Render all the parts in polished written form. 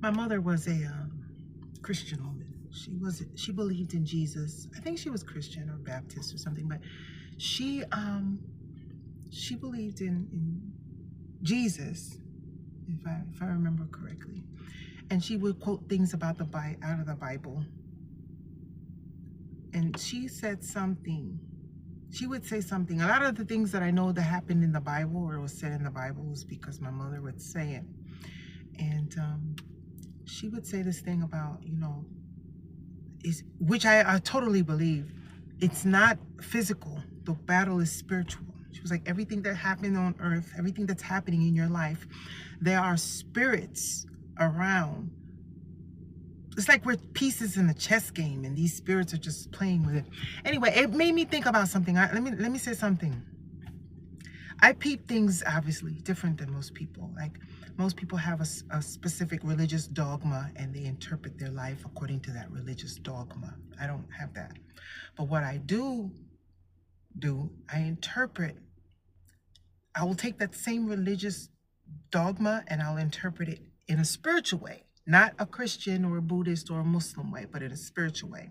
My mother was a Christian woman. She believed in Jesus. I think she was Christian or Baptist or something, but she she believed in Jesus, if I remember correctly. And she would quote things about out of the Bible. And she said something. She would say something. A lot of the things that I know that happened in the Bible or was said in the Bible was because my mother would say it. And she would say this thing about, which I totally believe. It's not physical. The battle is spiritual. She was like, everything that happened on earth, everything that's happening in your life, there are spirits around. It's like we're pieces in a chess game and these spirits are just playing with it. Anyway, it made me think about something. Let me say something. I peep things obviously different than most people. Like most people have a specific religious dogma and they interpret their life according to that religious dogma. I don't have that. But what I do, I will take that same religious dogma and I'll interpret it in a spiritual way, not a Christian or a Buddhist or a Muslim way, but in a spiritual way.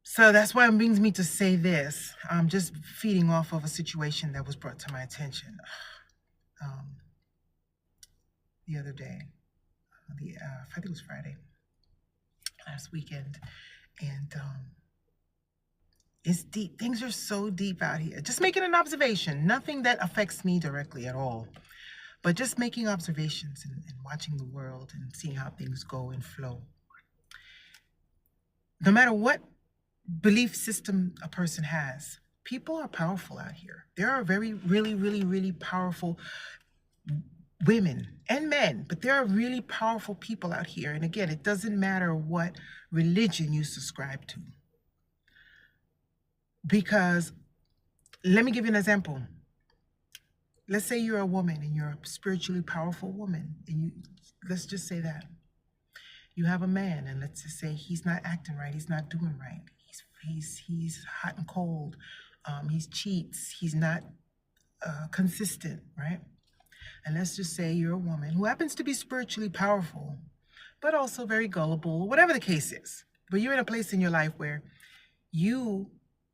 So that's why it brings me to say this. I'm just feeding off of a situation that was brought to my attention the other day. I think it was Friday, last weekend. And it's deep. Things are so deep out here. Just making an observation. Nothing that affects me directly at all. But just making observations and watching the world and seeing how things go and flow. No matter what belief system a person has, people are powerful out here. There are really powerful women and men, but there are really powerful people out here. And again, it doesn't matter what religion you subscribe to. Because let me give you an example. Let's say you're a woman and you're a spiritually powerful woman, and let's just say that you have a man, and let's just say he's not acting right, he's not doing right, he's hot and cold, he cheats, he's not consistent, right? And let's just say you're a woman who happens to be spiritually powerful, but also very gullible, whatever the case is. But you're in a place in your life where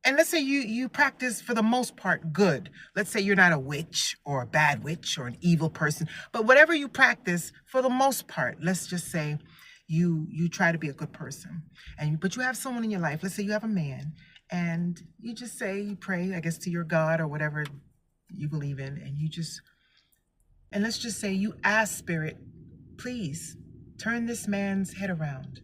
and let's say you practice for the most part good. Let's say you're not a witch or a bad witch or an evil person, but whatever you practice for the most part, let's just say you try to be a good person. But you have someone in your life, let's say you have a man, and you just say, you pray, I guess, to your God or whatever you believe in, and let's just say you ask Spirit, please turn this man's head around.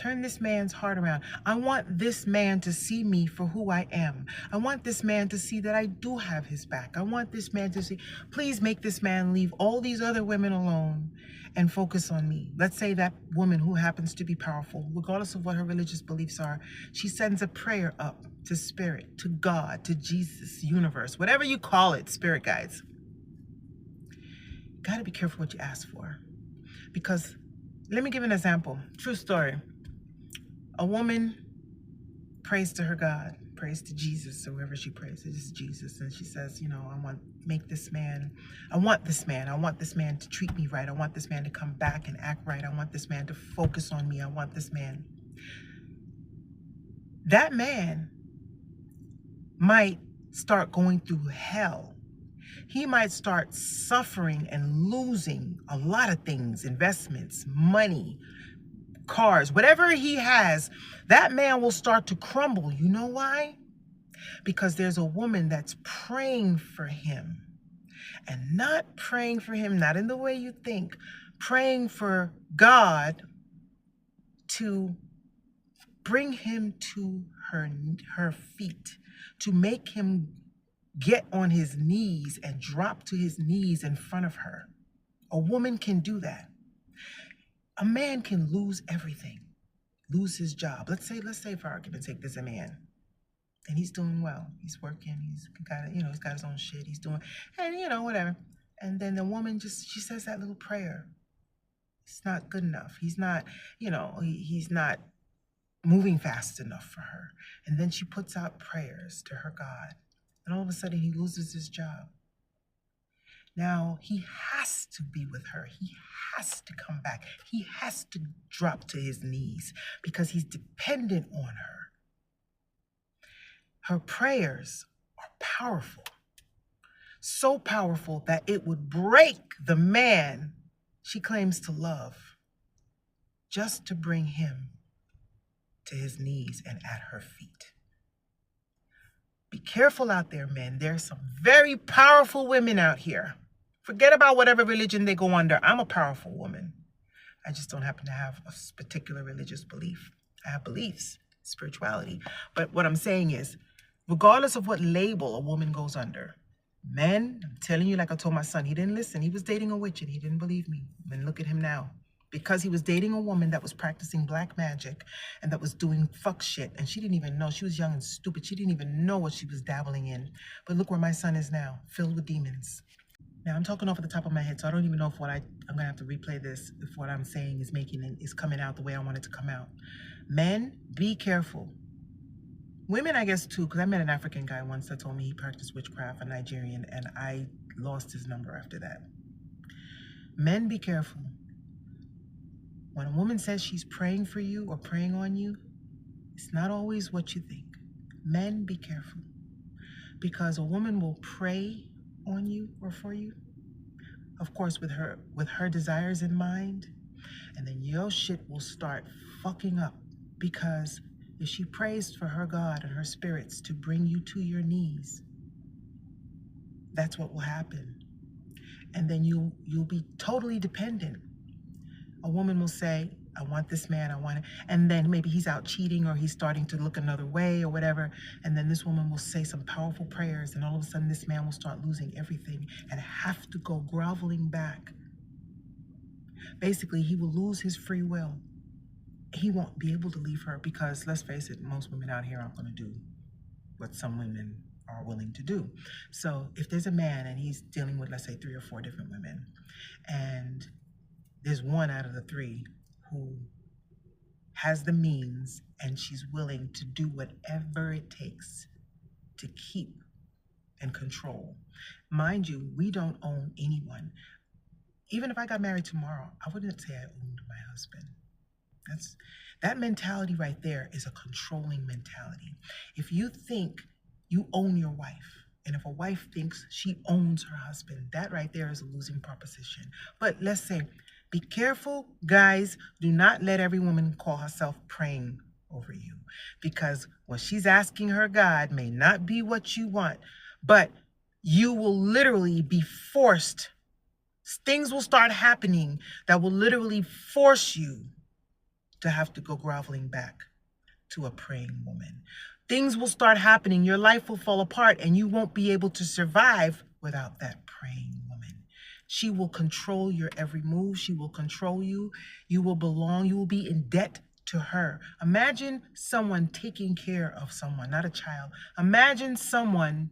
Turn this man's heart around. I want this man to see me for who I am. I want this man to see that I do have his back. I want this man to see, please make this man leave all these other women alone and focus on me. Let's say that woman who happens to be powerful, regardless of what her religious beliefs are, she sends a prayer up to Spirit, to God, to Jesus, universe, whatever you call it, spirit guides. Got to be careful what you ask for. Because let me give an example. True story. A woman prays to her God, prays to Jesus, or whoever she prays, it is Jesus. And she says, I want this man to treat me right. I want this man to come back and act right. I want this man to focus on me. I want this man. That man might start going through hell. He might start suffering and losing a lot of things, investments, money, cars, whatever he has. That man will start to crumble. You know why? Because there's a woman that's praying for him, and not praying for him, not in the way you think, praying for God to bring him to her feet, to make him get on his knees and drop to his knees in front of her. A woman can do that. A man can lose everything, lose his job. Let's say for argument's sake, there's a man and he's doing well. He's working, he's got his own shit, he's doing, and whatever. And then the woman she says that little prayer. It's not good enough. He's not, he's not moving fast enough for her. And then she puts out prayers to her God. And all of a sudden he loses his job. Now he has to be with her. He has to come back. He has to drop to his knees because he's dependent on her. Her prayers are powerful, so powerful that it would break the man she claims to love just to bring him to his knees and at her feet. Be careful out there, men. There's some very powerful women out here. Forget about whatever religion they go under. I'm a powerful woman. I just don't happen to have a particular religious belief. I have beliefs, spirituality. But what I'm saying is, regardless of what label a woman goes under, men, I'm telling you, like I told my son, he didn't listen. He was dating a witch and he didn't believe me. And look at him now. Because he was dating a woman that was practicing black magic and that was doing fuck shit. And she didn't even know. She was young and stupid. She didn't even know what she was dabbling in. But look where my son is now, filled with demons. Now, I'm talking off at the top of my head, so I don't even know if I'm going to have to replay this, if what I'm saying is coming out the way I want it to come out. Men, be careful. Women, I guess, too, because I met an African guy once that told me he practiced witchcraft, a Nigerian, and I lost his number after that. Men, be careful. When a woman says she's praying for you or praying on you, it's not always what you think. Men, be careful. Because a woman will pray on you or for you, of course with her desires in mind, and then your shit will start fucking up. Because if she prays for her God and her spirits to bring you to your knees, that's what will happen. And then you'll be totally dependent. A woman will say, I want this man, I want it. And then maybe he's out cheating or he's starting to look another way or whatever. And then this woman will say some powerful prayers and all of a sudden this man will start losing everything and have to go groveling back. Basically, he will lose his free will. He won't be able to leave her because, let's face it, most women out here aren't going to do what some women are willing to do. So if there's a man and he's dealing with, let's say, 3 or 4 different women, and there's one out of the 3 who has the means and she's willing to do whatever it takes to keep and control. Mind you, we don't own anyone. Even if I got married tomorrow, I wouldn't say I owned my husband. That mentality right there is a controlling mentality. If you think you own your wife, and if a wife thinks she owns her husband, that right there is a losing proposition. But let's say, be careful, guys. Do not let every woman call herself praying over you, because what she's asking her God may not be what you want, but you will literally be forced. Things will start happening that will literally force you to have to go groveling back to a praying woman. Things will start happening. Your life will fall apart and you won't be able to survive without that praying woman. She will control your every move. She will control you. You will belong. You will be in debt to her. Imagine someone taking care of someone, not a child. Imagine someone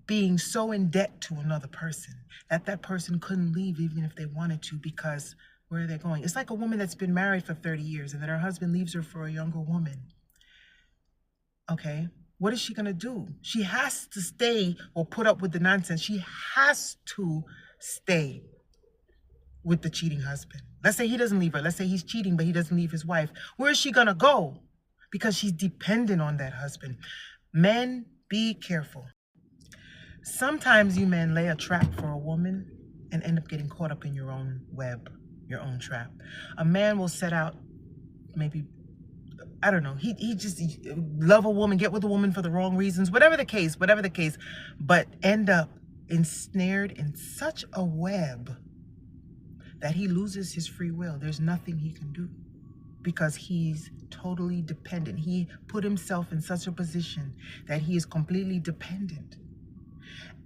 being so in debt to another person that that person couldn't leave even if they wanted to, because where are they going? It's like a woman that's been married for 30 years and then her husband leaves her for a younger woman. Okay, what is she gonna do? She has to stay or put up with the nonsense. She has to stay with the cheating husband. Let's say he doesn't leave her. Let's say he's cheating, but he doesn't leave his wife. Where is she gonna go? Because she's dependent on that husband. Men, be careful. Sometimes you men lay a trap for a woman and end up getting caught up in your own web, your own trap. A man will set out, maybe, I don't know, he just love a woman, get with a woman for the wrong reasons, whatever the case, but end up ensnared in such a web that he loses his free will. There's nothing he can do because he's totally dependent. He put himself in such a position that he is completely dependent.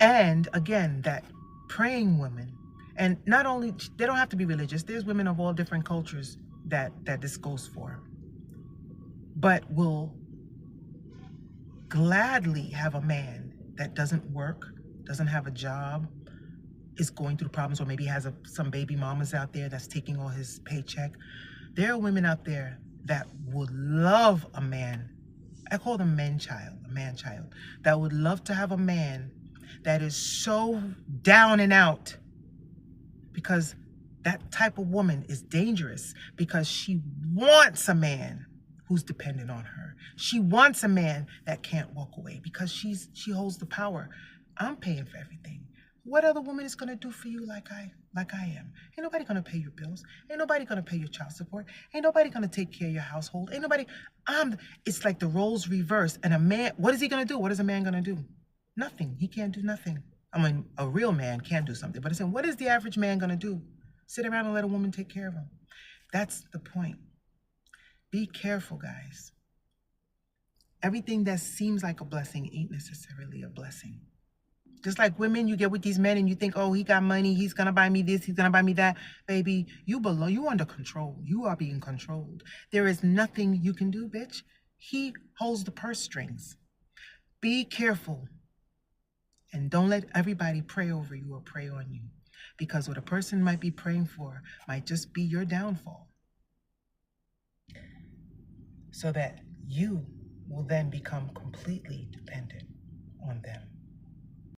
And again, that praying woman, and not only, they don't have to be religious. There's women of all different cultures that this goes for, but will gladly have a man that doesn't work, doesn't have a job, is going through problems, or maybe has some baby mamas out there that's taking all his paycheck. There are women out there that would love a man. I call them a man child, that would love to have a man that is so down and out, because That type of woman is dangerous because she wants a man who's dependent on her. She wants a man that can't walk away because she holds the power. I'm paying for everything. What other woman is gonna do for you like I am? Ain't nobody gonna pay your bills. Ain't nobody gonna pay your child support. Ain't nobody gonna take care of your household. Ain't nobody. It's like the roles reversed. And a man, what is he gonna do? What is a man gonna do? Nothing. He can't do nothing. I mean, a real man can do something. But I'm saying, what is the average man gonna do? Sit around and let a woman take care of him. That's the point. Be careful, guys. Everything that seems like a blessing ain't necessarily a blessing. Just like women, you get with these men and you think, oh, he got money, he's gonna buy me this, he's gonna buy me that. Baby, you under control. You are being controlled. There is nothing you can do, bitch. He holds the purse strings. Be careful. And don't let everybody pray over you or pray on you. Because what a person might be praying for might just be your downfall. So that you will then become completely